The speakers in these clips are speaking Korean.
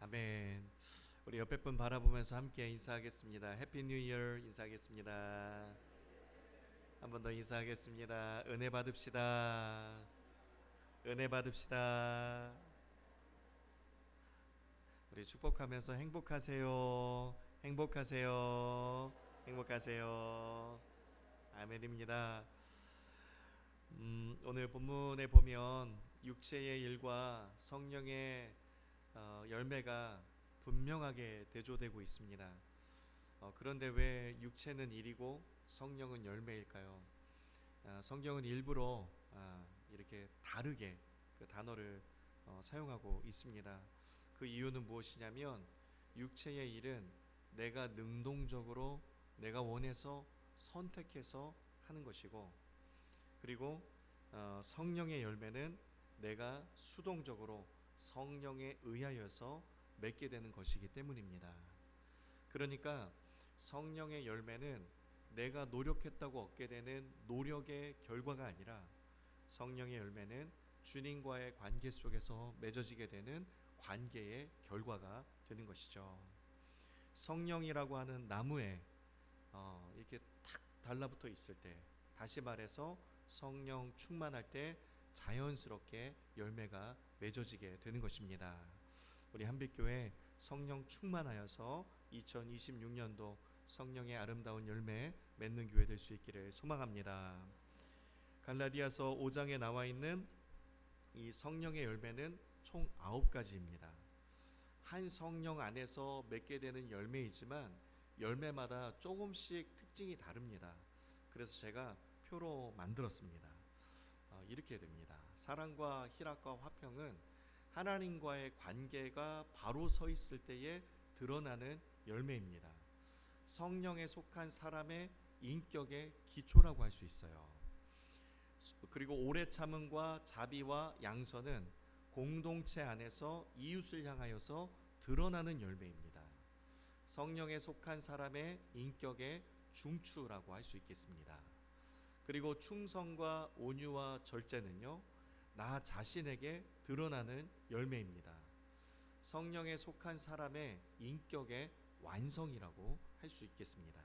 아멘. 우리 옆에 분 바라보면서 함께 인사하겠습니다. 해피 뉴 이어 인사하겠습니다. 한 번 더 인사하겠습니다. 은혜 받읍시다. 은혜 받읍시다. 우리 축복하면서 행복하세요. 행복하세요. 행복하세요. 아멘입니다. 오늘 본문에 보면 육체의 일과 성령의 열매가 분명하게 대조되고 있습니다. 그런데 왜 육체는 일이고 성령은 열매일까요? 성경은 일부러 이렇게 다르게 그 단어를 사용하고 있습니다. 그 이유는 무엇이냐면 육체의 일은 내가 능동적으로 내가 원해서 선택해서 하는 것이고, 그리고 성령의 열매는 내가 수동적으로 성령에 의하여서 맺게 되는 것이기 때문입니다. 그러니까 성령의 열매는 내가 노력했다고 얻게 되는 노력의 결과가 아니라, 성령의 열매는 주님과의 관계 속에서 맺어지게 되는 관계의 결과가 되는 것이죠. 성령이라고 하는 나무에 이렇게 탁 달라붙어 있을 때, 다시 말해서 성령 충만할 때 자연스럽게 열매가 맺어지게 되는 것입니다. 우리 한빛교회 성령 충만하여서 2026년도 성령의 아름다운 열매 맺는 교회 될 수 있기를 소망합니다. 갈라디아서 5장에 나와 있는 이 성령의 열매는 총 9가지입니다. 한 성령 안에서 맺게 되는 열매이지만 열매마다 조금씩 특징이 다릅니다. 그래서 제가 표로 만들었습니다. 이렇게 됩니다. 사랑과 희락과 화평은 하나님과의 관계가 바로 서 있을 때에 드러나는 열매입니다. 성령에 속한 사람의 인격의 기초라고 할 수 있어요. 그리고 오래 참음과 자비와 양선은 공동체 안에서 이웃을 향하여서 드러나는 열매입니다. 성령에 속한 사람의 인격의 중추라고 할 수 있겠습니다. 그리고 충성과 온유와 절제는요, 나 자신에게 드러나는 열매입니다. 성령에 속한 사람의 인격의 완성이라고 할 수 있겠습니다.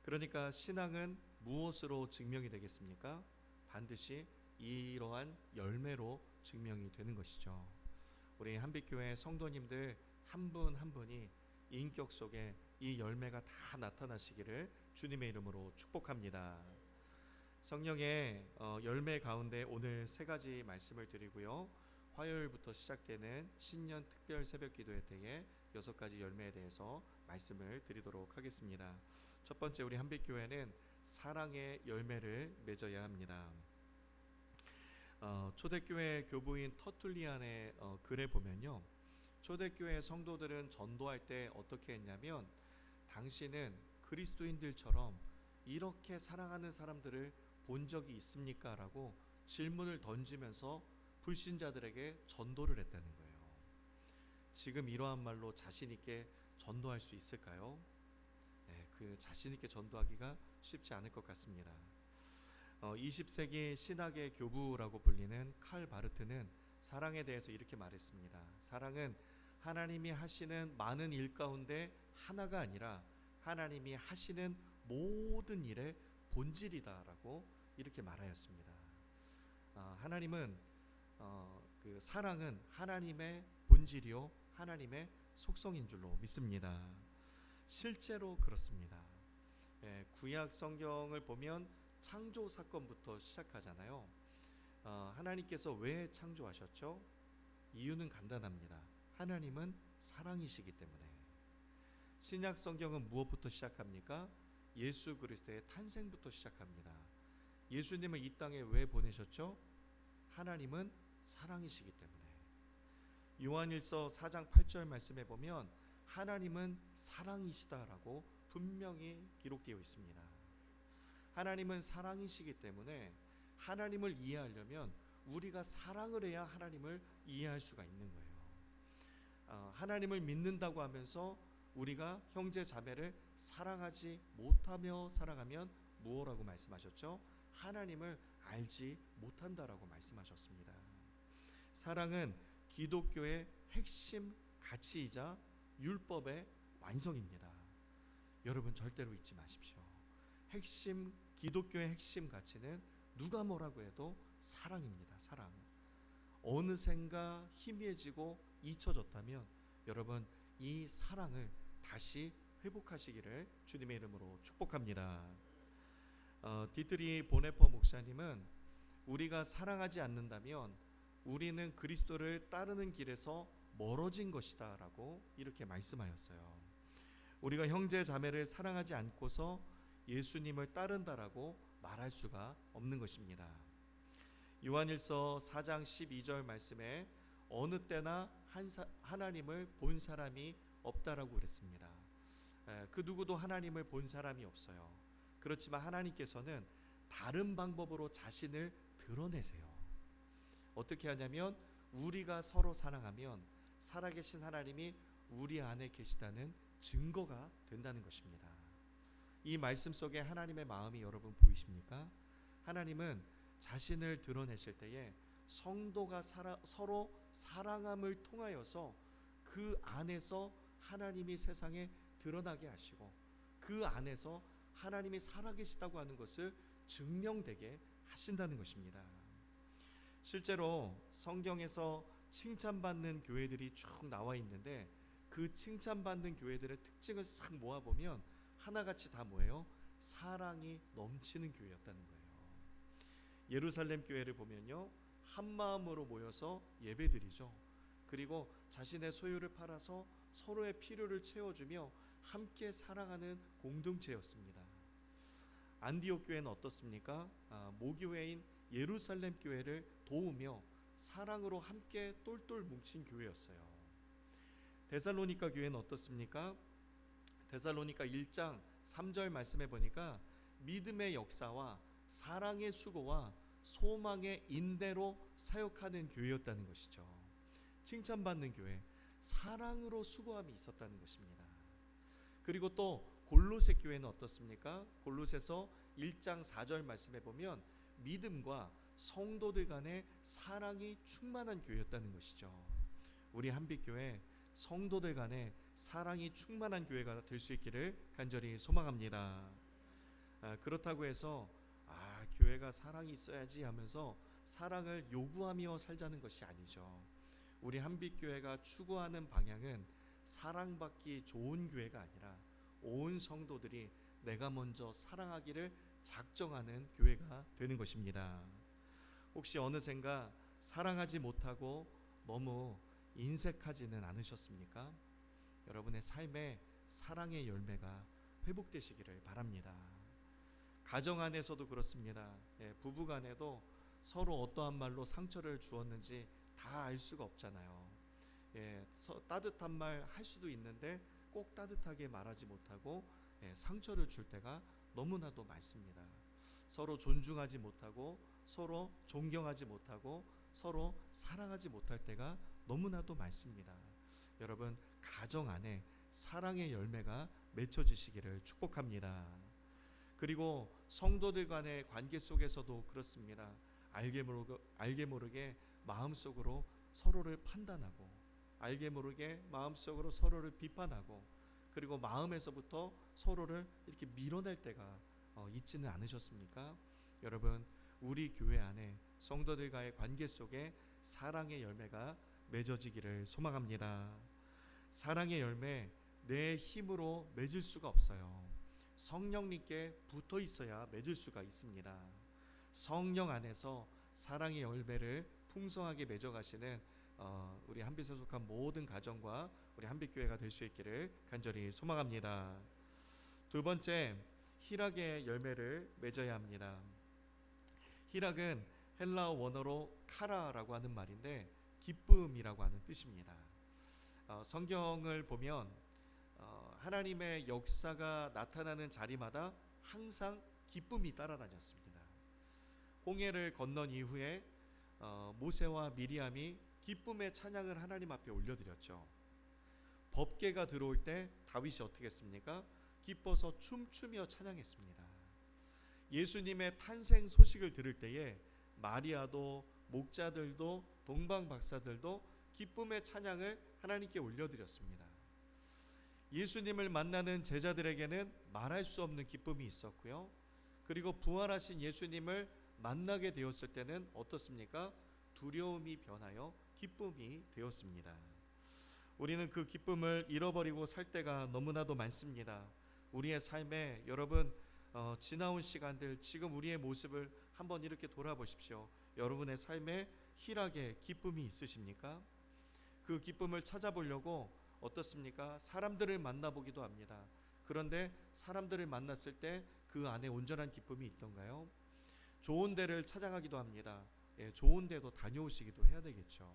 그러니까 신앙은 무엇으로 증명이 되겠습니까? 반드시 이러한 열매로 증명이 되는 것이죠. 우리 한빛교회 성도님들 한 분 한 분이 인격 속에 이 열매가 다 나타나시기를 주님의 이름으로 축복합니다. 성령의 열매 가운데 오늘 3가지 말씀을 드리고요, 화요일부터 시작되는 신년 특별 새벽 기도회 때에 6가지 열매에 대해서 말씀을 드리도록 하겠습니다. 첫 번째, 우리 한빛교회는 사랑의 열매를 맺어야 합니다. 초대교회 교부인 터툴리안의 글에 보면요, 초대교회 성도들은 전도할 때 어떻게 했냐면, 당신은 그리스도인들처럼 이렇게 사랑하는 사람들을 본 적이 있습니까? 라고 질문을 던지면서 불신자들에게 전도를 했다는 거예요. 지금 이러한 말로 자신 있게 전도할 수 있을까요? 그 자신 있게 전도하기가 쉽지 않을 것 같습니다. 20세기 신학의 교부라고 불리는 칼 바르트는 사랑에 대해서 이렇게 말했습니다. 사랑은 하나님이 하시는 많은 일 가운데 하나가 아니라 하나님이 하시는 모든 일의 본질이다라고 이렇게 말하였습니다. 하나님은 그 사랑은 하나님의 본질이요 하나님의 속성인 줄로 믿습니다. 실제로 그렇습니다. 구약 성경을 보면 창조 사건부터 시작하잖아요. 하나님께서 왜 창조하셨죠? 이유는 간단합니다. 하나님은 사랑이시기 때문에. 신약 성경은 무엇부터 시작합니까? 예수 그리스도의 탄생부터 시작합니다. 예수님을 이 땅에 왜 보내셨죠? 하나님은 사랑이시기 때문에. 요한일서 4장 8절 말씀에 보면 하나님은 사랑이시다라고 분명히 기록되어 있습니다. 하나님은 사랑이시기 때문에 하나님을 이해하려면 우리가 사랑을 해야 하나님을 이해할 수가 있는 거예요. 하나님을 믿는다고 하면서 우리가 형제 자매를 사랑하지 못하며 살아가면 무엇라고 말씀하셨죠? 하나님을 알지 못한다라고 말씀하셨습니다. 사랑은 기독교의 핵심 가치이자 율법의 완성입니다. 여러분 절대로 잊지 마십시오. 기독교의 핵심 가치는 누가 뭐라고 해도 사랑입니다. 사랑. 어느샌가 희미해지고 잊혀졌다면 여러분 이 사랑을 다시 회복하시기를 주님의 이름으로 축복합니다. 디트리 보네퍼 목사님은 우리가 사랑하지 않는다면 우리는 그리스도를 따르는 길에서 멀어진 것이다 라고 이렇게 말씀하였어요. 우리가 형제 자매를 사랑하지 않고서 예수님을 따른다라고 말할 수가 없는 것입니다. 요한일서 4장 12절 말씀에 어느 때나 하나님을 본 사람이 없다라고 그랬습니다. 그 누구도 하나님을 본 사람이 없어요. 그렇지만 하나님께서는 다른 방법으로 자신을 드러내세요. 어떻게 하냐면 우리가 서로 사랑하면 살아계신 하나님이 우리 안에 계시다는 증거가 된다는 것입니다. 이 말씀 속에 하나님의 마음이 여러분 보이십니까? 하나님은 자신을 드러내실 때에 성도가 서로 사랑함을 통하여서 그 안에서 하나님이 세상에 드러나게 하시고 그 안에서 하나님이 살아계시다고 하는 것을 증명되게 하신다는 것입니다. 실제로 성경에서 칭찬받는 교회들이 쭉 나와 있는데 그 칭찬받는 교회들의 특징을 싹 모아보면 하나같이 다 뭐예요? 사랑이 넘치는 교회였다는 거예요. 예루살렘 교회를 보면요, 한 마음으로 모여서 예배드리죠. 그리고 자신의 소유를 팔아서 서로의 필요를 채워주며 함께 사랑하는 공동체였습니다. 안디옥 교회는 어떻습니까? 모교회인 예루살렘 교회를 도우며 사랑으로 함께 똘똘 뭉친 교회였어요. 데살로니가 교회는 어떻습니까? 데살로니가 1장 3절 말씀해 보니까 믿음의 역사와 사랑의 수고와 소망의 인대로 사역하는 교회였다는 것이죠. 칭찬받는 교회, 사랑으로 수고함이 있었다는 것입니다. 그리고 또 골로새 교회는 어떻습니까? 골로새서 1장 4절 말씀해 보면 믿음과 성도들 간의 사랑이 충만한 교회였다는 것이죠. 우리 한빛교회 성도들 간의 사랑이 충만한 교회가 될 수 있기를 간절히 소망합니다. 그렇다고 해서 교회가 사랑이 있어야지 하면서 사랑을 요구하며 살자는 것이 아니죠. 우리 한빛교회가 추구하는 방향은 사랑받기 좋은 교회가 아니라 온 성도들이 내가 먼저 사랑하기를 작정하는 교회가 되는 것입니다. 혹시 어느샌가 사랑하지 못하고 너무 인색하지는 않으셨습니까? 여러분의 삶에 사랑의 열매가 회복되시기를 바랍니다. 가정 안에서도 그렇습니다. 부부 간에도 서로 어떠한 말로 상처를 주었는지 다 알 수가 없잖아요. 따뜻한 말 할 수도 있는데 꼭 따뜻하게 말하지 못하고 상처를 줄 때가 너무나도 많습니다. 서로 존중하지 못하고 서로 존경하지 못하고 서로 사랑하지 못할 때가 너무나도 많습니다. 여러분 가정 안에 사랑의 열매가 맺혀지시기를 축복합니다. 그리고 성도들 간의 관계 속에서도 그렇습니다. 알게 모르게 마음속으로 서로를 판단하고 알게 모르게 마음속으로 서로를 비판하고 그리고 마음에서부터 서로를 이렇게 밀어낼 때가 있지는 않으셨습니까? 여러분 우리 교회 안에 성도들과의 관계 속에 사랑의 열매가 맺어지기를 소망합니다. 사랑의 열매 내 힘으로 맺을 수가 없어요. 성령님께 붙어 있어야 맺을 수가 있습니다. 성령 안에서 사랑의 열매를 풍성하게 맺어가시는 우리 한빛에 속한 모든 가정과 우리 한빛교회가 될 수 있기를 간절히 소망합니다. 두 번째, 희락의 열매를 맺어야 합니다. 희락은 헬라어 원어로 카라라고 하는 말인데 기쁨이라고 하는 뜻입니다. 성경을 보면 하나님의 역사가 나타나는 자리마다 항상 기쁨이 따라다녔습니다. 홍해를 건넌 이후에 모세와 미리암이 기쁨의 찬양을 하나님 앞에 올려드렸죠. 법궤가 들어올 때 다윗이 어떻게 했습니까? 기뻐서 춤추며 찬양했습니다. 예수님의 탄생 소식을 들을 때에 마리아도 목자들도 동방박사들도 기쁨의 찬양을 하나님께 올려드렸습니다. 예수님을 만나는 제자들에게는 말할 수 없는 기쁨이 있었고요. 그리고 부활하신 예수님을 만나게 되었을 때는 어떻습니까? 두려움이 변하여 기쁨이 되었습니다. 우리는 그 기쁨을 잃어버리고 살 때가 너무나도 많습니다. 우리의 삶에 여러분 지나온 시간들, 지금 우리의 모습을 한번 이렇게 돌아보십시오. 여러분의 삶에 희락의 기쁨이 있으십니까? 그 기쁨을 찾아보려고 어떻습니까? 사람들을 만나보기도 합니다. 그런데 사람들을 만났을 때 그 안에 온전한 기쁨이 있던가요? 좋은 데를 찾아가기도 합니다. 좋은 데도 다녀오시기도 해야 되겠죠.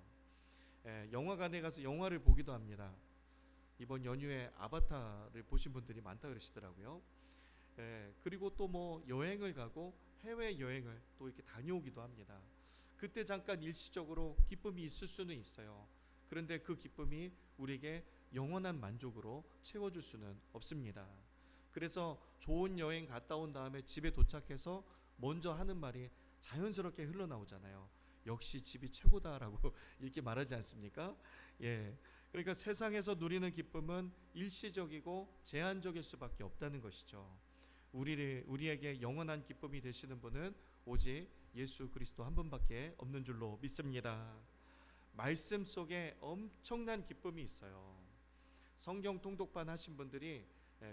영화관에 가서 영화를 보기도 합니다. 이번 연휴에 아바타를 보신 분들이 많다 그러시더라고요. 그리고 또 뭐 여행을 가고 해외 여행을 또 이렇게 다녀오기도 합니다. 그때 잠깐 일시적으로 기쁨이 있을 수는 있어요. 그런데 그 기쁨이 우리에게 영원한 만족으로 채워줄 수는 없습니다. 그래서 좋은 여행 갔다 온 다음에 집에 도착해서 먼저 하는 말이 자연스럽게 흘러나오잖아요. 역시 집이 최고다라고 이렇게 말하지 않습니까? 그러니까 세상에서 누리는 기쁨은 일시적이고 제한적일 수밖에 없다는 것이죠. 우리에게 영원한 기쁨이 되시는 분은 오직 예수 그리스도 한 분밖에 없는 줄로 믿습니다. 말씀 속에 엄청난 기쁨이 있어요. 성경 통독반 하신 분들이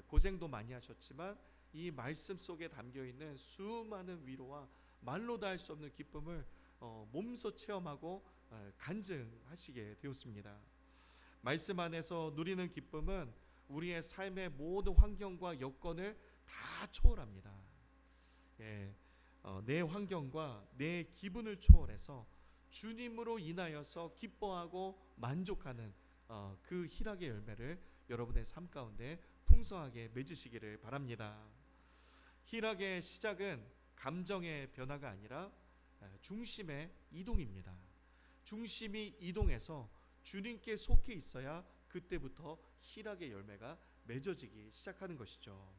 고생도 많이 하셨지만 이 말씀 속에 담겨있는 수많은 위로와 말로 다 할 수 없는 기쁨을 몸소 체험하고 간증하시게 되었습니다. 말씀 안에서 누리는 기쁨은 우리의 삶의 모든 환경과 여건을 다 초월합니다. 내 환경과 내 기분을 초월해서 주님으로 인하여서 기뻐하고 만족하는 그 희락의 열매를 여러분의 삶 가운데 풍성하게 맺으시기를 바랍니다. 희락의 시작은 감정의 변화가 아니라 중심의 이동입니다. 중심이 이동해서 주님께 속해 있어야 그때부터 희락의 열매가 맺어지기 시작하는 것이죠.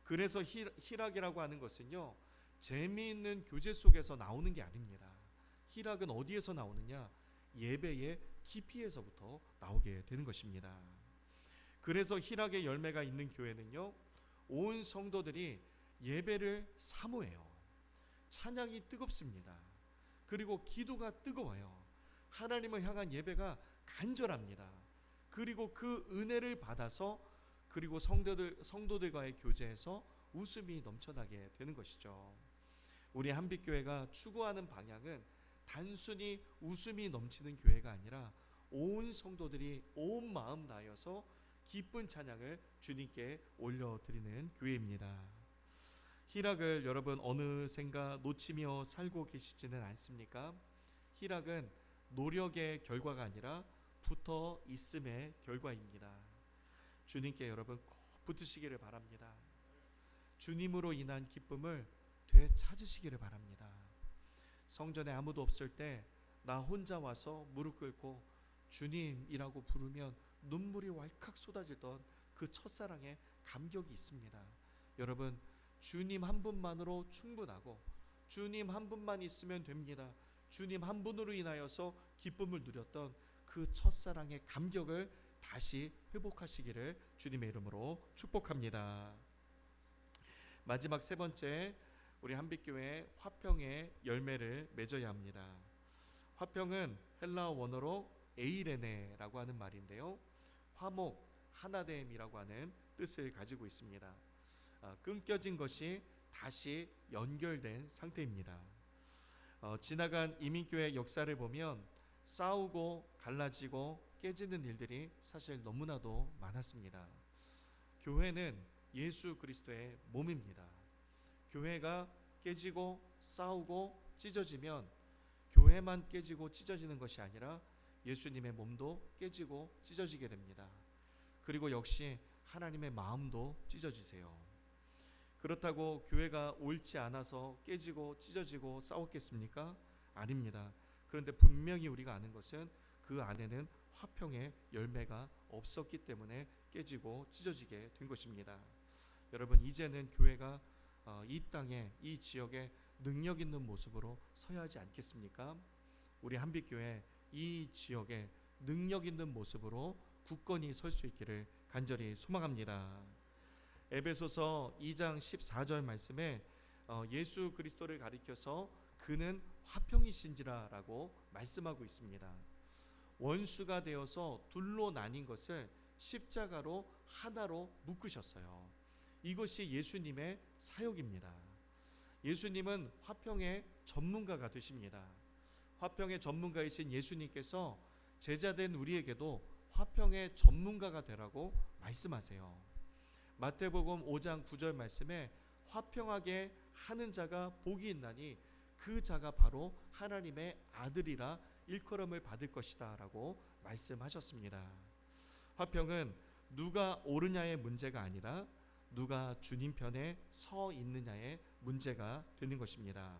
그래서 희락이라고 하는 것은요, 재미있는 교제 속에서 나오는 게 아닙니다. 희락은 어디에서 나오느냐? 예배의 깊이에서부터 나오게 되는 것입니다. 그래서 희락의 열매가 있는 교회는요, 온 성도들이 예배를 사모해요. 찬양이 뜨겁습니다. 그리고 기도가 뜨거워요. 하나님을 향한 예배가 간절합니다. 그리고 그 은혜를 받아서 그리고 성도들과의 교제에서 웃음이 넘쳐나게 되는 것이죠. 우리 한빛교회가 추구하는 방향은 단순히 웃음이 넘치는 교회가 아니라 온 성도들이 온 마음 다하여서 기쁜 찬양을 주님께 올려드리는 교회입니다. 희락을 여러분 어느샌가 놓치며 살고 계시지는 않습니까? 희락은 노력의 결과가 아니라 붙어 있음의 결과입니다. 주님께 여러분 꼭 붙으시기를 바랍니다. 주님으로 인한 기쁨을 되찾으시기를 바랍니다. 성전에 아무도 없을 때 나 혼자 와서 무릎 꿇고 주님이라고 부르면 눈물이 왈칵 쏟아지던 그 첫사랑의 감격이 있습니다. 여러분, 주님 한 분만으로 충분하고 주님 한 분만 있으면 됩니다. 주님 한 분으로 인하여서 기쁨을 누렸던 그 첫사랑의 감격을 다시 회복하시기를 주님의 이름으로 축복합니다. 마지막 세 번째, 우리 한빛교회 화평의 열매를 맺어야 합니다. 화평은 헬라어 원어로 에이레네라고 하는 말인데요, 화목, 하나됨이라고 하는 뜻을 가지고 있습니다. 끊겨진 것이 다시 연결된 상태입니다. 지나간 이민교회 역사를 보면 싸우고 갈라지고 깨지는 일들이 사실 너무나도 많았습니다. 교회는 예수 그리스도의 몸입니다. 교회가 깨지고 싸우고 찢어지면 교회만 깨지고 찢어지는 것이 아니라 예수님의 몸도 깨지고 찢어지게 됩니다. 그리고 역시 하나님의 마음도 찢어지세요. 그렇다고 교회가 옳지 않아서 깨지고 찢어지고 싸웠겠습니까? 아닙니다. 그런데 분명히 우리가 아는 것은 그 안에는 화평의 열매가 없었기 때문에 깨지고 찢어지게 된 것입니다. 여러분, 이제는 교회가 이 땅에, 이 지역에 능력 있는 모습으로 서야 하지 않겠습니까? 우리 한빛교회 이 지역에 능력 있는 모습으로 굳건히 설 수 있기를 간절히 소망합니다. 에베소서 2장 14절 말씀에 예수 그리스도를 가리켜서 그는 화평이신지라라고 말씀하고 있습니다. 원수가 되어서 둘로 나뉜 것을 십자가로 하나로 묶으셨어요. 이것이 예수님의 사역입니다. 예수님은 화평의 전문가가 되십니다. 화평의 전문가이신 예수님께서 제자된 우리에게도 화평의 전문가가 되라고 말씀하세요. 마태복음 5장 9절 말씀에 화평하게 하는 자가 복이 있나니 그 자가 바로 하나님의 아들이라 일컬음을 받을 것이다 라고 말씀하셨습니다. 화평은 누가 옳으냐의 문제가 아니라 누가 주님 편에 서 있느냐의 문제가 되는 것입니다.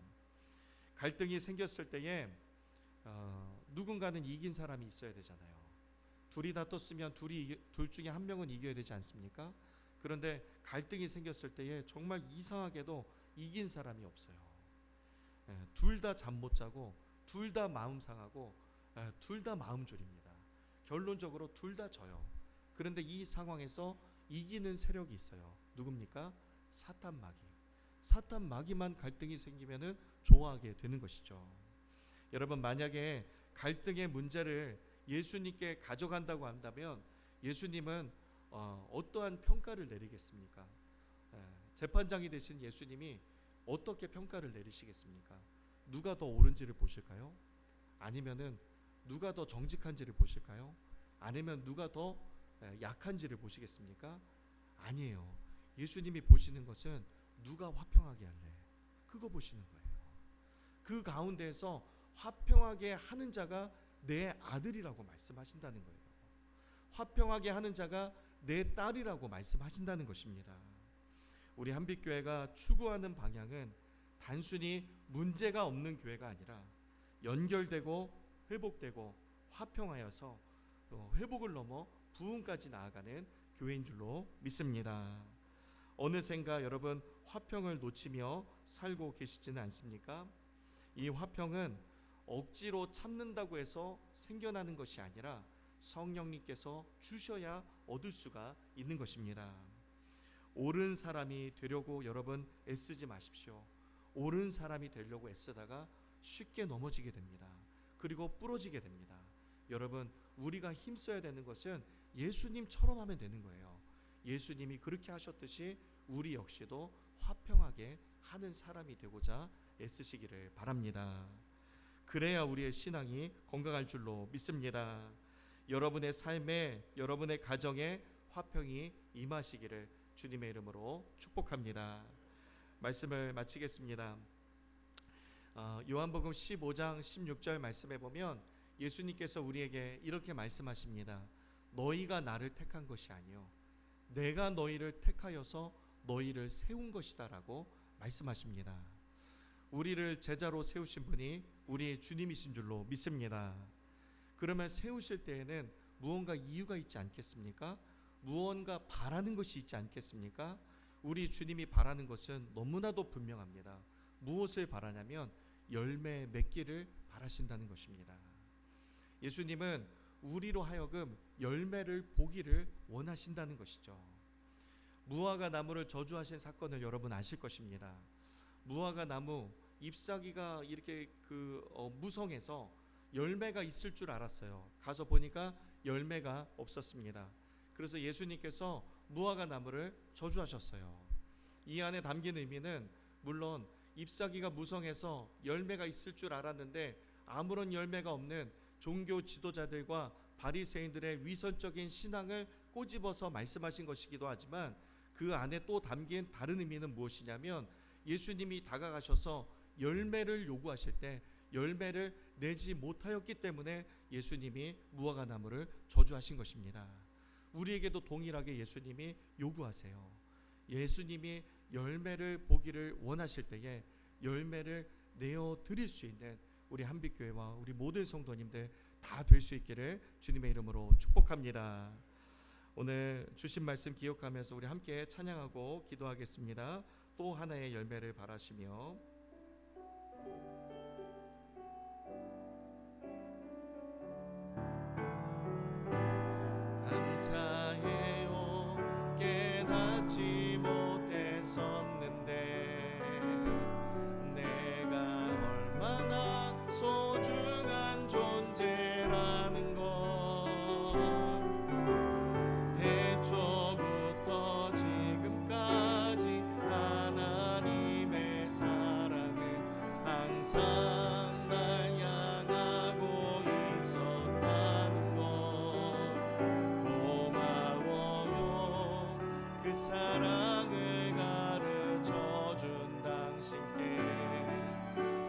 갈등이 생겼을 때에 누군가는 이긴 사람이 있어야 되잖아요. 둘이 다퉜으면 둘 중에 한 명은 이겨야 되지 않습니까? 그런데 갈등이 생겼을 때에 정말 이상하게도 이긴 사람이 없어요. 둘 다 잠 못 자고 둘 다 마음 상하고 둘 다 마음 졸입니다. 결론적으로 둘 다 져요. 그런데 이 상황에서 이기는 세력이 있어요. 누굽니까? 사탄 마귀. 사탄 마귀만 갈등이 생기면은 좋아하게 되는 것이죠. 여러분, 만약에 갈등의 문제를 예수님께 가져간다고 한다면 예수님은 어떠한 평가를 내리겠습니까? 재판장이 되신 예수님이 어떻게 평가를 내리시겠습니까? 누가 더 옳은지를 보실까요? 아니면은 누가 더 정직한지를 보실까요? 아니면 누가 더 약한지를 보시겠습니까? 아니에요. 예수님이 보시는 것은 누가 화평하게 할래? 그거 보시는 거예요. 그 가운데에서 화평하게 하는 자가 내 아들이라고 말씀하신다는 거예요. 화평하게 하는 자가 내 딸이라고 말씀하신다는 것입니다. 우리 한빛교회가 추구하는 방향은 단순히 문제가 없는 교회가 아니라 연결되고 회복되고 화평하여서 회복을 넘어 부흥까지 나아가는 교회인 줄로 믿습니다. 어느샌가 여러분 화평을 놓치며 살고 계시지는 않습니까? 이 화평은 억지로 참는다고 해서 생겨나는 것이 아니라 성령님께서 주셔야 얻을 수가 있는 것입니다. 옳은 사람이 되려고 여러분 애쓰지 마십시오. 옳은 사람이 되려고 애쓰다가 쉽게 넘어지게 됩니다. 그리고 부러지게 됩니다. 여러분, 우리가 힘써야 되는 것은 예수님처럼 하면 되는 거예요. 예수님이 그렇게 하셨듯이 우리 역시도 화평하게 하는 사람이 되고자 애쓰시기를 바랍니다. 그래야 우리의 신앙이 건강할 줄로 믿습니다. 여러분의 삶에, 여러분의 가정에 화평이 임하시기를 주님의 이름으로 축복합니다. 말씀을 마치겠습니다. 요한복음 15장 16절 말씀에 보면 예수님께서 우리에게 이렇게 말씀하십니다. 너희가 나를 택한 것이 아니요 내가 너희를 택하여서 너희를 세운 것이다 라고 말씀하십니다. 우리를 제자로 세우신 분이 우리 주님이신 줄로 믿습니다. 그러면 세우실 때에는 무언가 이유가 있지 않겠습니까? 무언가 바라는 것이 있지 않겠습니까? 우리 주님이 바라는 것은 너무나도 분명합니다. 무엇을 바라냐면 열매 맺기를 바라신다는 것입니다. 예수님은 우리로 하여금 열매를 보기를 원하신다는 것이죠. 무화과 나무를 저주하신 사건을 여러분 아실 것입니다. 무화과 나무 잎사귀가 이렇게 무성해서 열매가 있을 줄 알았어요. 가서 보니까 열매가 없었습니다. 그래서 예수님께서 무화과 나무를 저주하셨어요. 이 안에 담긴 의미는 물론 잎사귀가 무성해서 열매가 있을 줄 알았는데 아무런 열매가 없는 종교 지도자들과 바리새인들의 위선적인 신앙을 꼬집어서 말씀하신 것이기도 하지만 그 안에 또 담긴 다른 의미는 무엇이냐면 예수님이 다가가셔서 열매를 요구하실 때 열매를 내지 못하였기 때문에 예수님이 무화과 나무를 저주하신 것입니다. 우리에게도 동일하게 예수님이 요구하세요. 예수님이 열매를 보기를 원하실 때에 열매를 내어 드릴 수 있는 우리 한빛교회와 우리 모든 성도님들 다 될 수 있기를 주님의 이름으로 축복합니다. 오늘 주신 말씀 기억하면서 우리 함께 찬양하고 기도하겠습니다. 또 하나의 열매를 바라시며 감사해요. 깨닫지 못했었는데 내가 얼마나 소중한 존재라는 걸 태초부터 지금까지 하나님의 사랑은 항상 날 향하고 있었다는 걸 고마워요. 그 사랑을 가르쳐준 당신께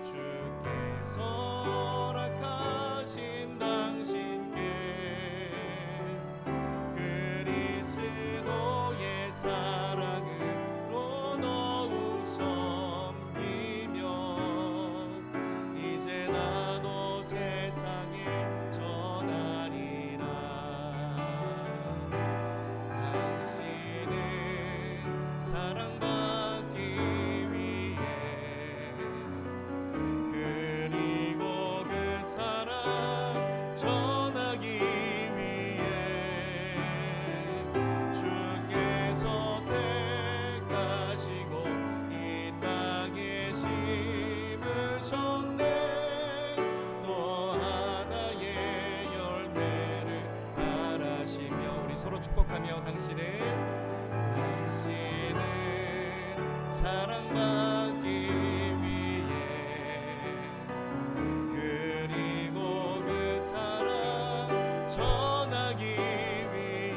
주께서 허락하신 당신께 그리스도의 사랑으로 더욱 섬기며 이제 나도 세상에 전하리라. 당신은 사랑받기 위해 그리고 그 사랑 전하기 위해 주께서 택하시고 이 땅에 심으셨네. 또 하나의 열매를 바라시며 우리 서로 축복하며 당신은 사랑받기 위해 그리고 그 사랑 전하기 위해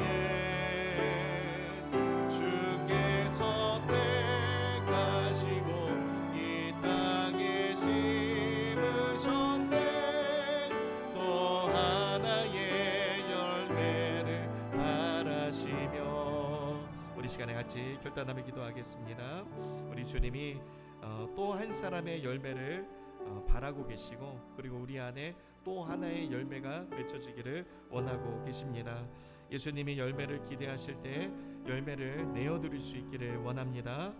주께서 택하시고 이 땅에 심으셨네. 또 하나의 열매를 바라시며 우리 시간에 같이 결단하며 기도하겠습니다. 우리 주님이 또 한 사람의 열매를 바라고 계시고 그리고 우리 안에 또 하나의 열매가 맺혀지기를 원하고 계십니다. 예수님이 열매를 기대하실 때 열매를 내어드릴 수 있기를 원합니다.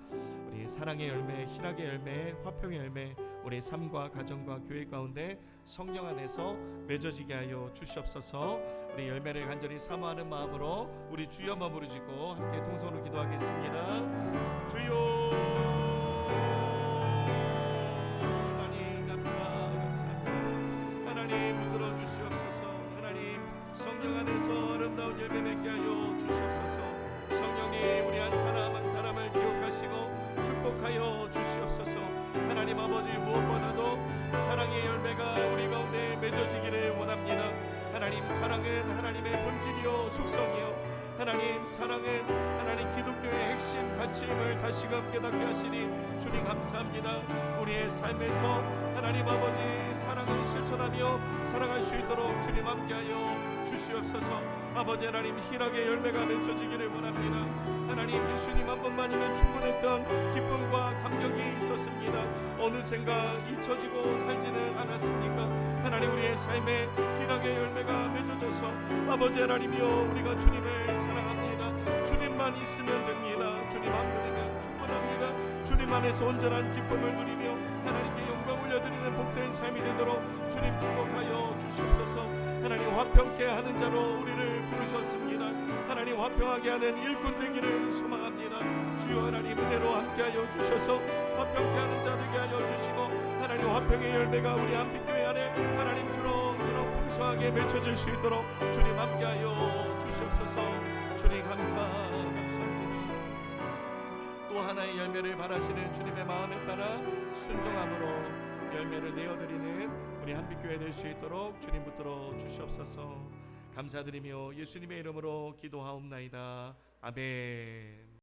우리 사랑의 열매, 희락의 열매, 화평의 열매 우리 삶과 가정과 교회 가운데 성령 안에서 맺어지게 하여 주시옵소서. 우리 열매를 간절히 사모하는 마음으로 우리 주여만 부르짖고 함께 동성으로 기도하겠습니다. 주여 하나님 붙들어 주시옵소서. 하나님 성령 안에서 아름다운 열매 맺게 하여 주시옵소서. 성령님 우리 한 사람 한 사람을 기억하시고 축복하여 주시옵소서. 하나님 아버지 무엇보다도 사랑의 열매가 우리 가운데 맺어지기를 원합니다. 하나님 사랑은 하나님의 본질이요 속성이요 하나님 사랑은 하나님 기독교의 핵심 가치임을 다시금 깨닫게 하시니 주님 감사합니다. 우리의 삶에서 하나님 아버지 사랑을 실천하며 살아갈 수 있도록 주님 함께하여 주시옵소서. 아버지 하나님 희락의 열매가 맺혀지기를 원합니다. 하나님 예수님 한 번만이면 충분했던 기쁨과 감격이 있었습니다. 어느샌가 잊혀지고 살지는 않았습니까? 하나님 우리의 삶에 희락의 열매가 맺어져서 아버지 하나님이여 우리가 주님을 사랑합니다. 주님만 있으면 됩니다. 주님 한 분이면 충분합니다. 주님 안에서 온전한 기쁨을 누리며 하나님께 영광 올려드리는 복된 삶이 되도록 주님 축복하여 주시옵소서. 하나님 화평케 하는 자로 우리를 부르셨습니다. 하나님 화평하게 하는 일꾼 되기를 소망합니다. 주여 하나님 은혜로 함께하여 주셔서 화평케 하는 자 되게 하여 주시고 하나님 화평의 열매가 우리 한빛교회 안에 하나님 주렁주렁 풍성하게 맺혀질 수 있도록 주님 함께하여 주시옵소서. 주님 감사합니다. 또 하나의 열매를 바라시는 주님의 마음에 따라 순종함으로 열매를 내어드리는 우리 한빛교회 될 수 있도록 주님 붙들어 주시옵소서. 감사드리며 예수님의 이름으로 기도하옵나이다. 아멘.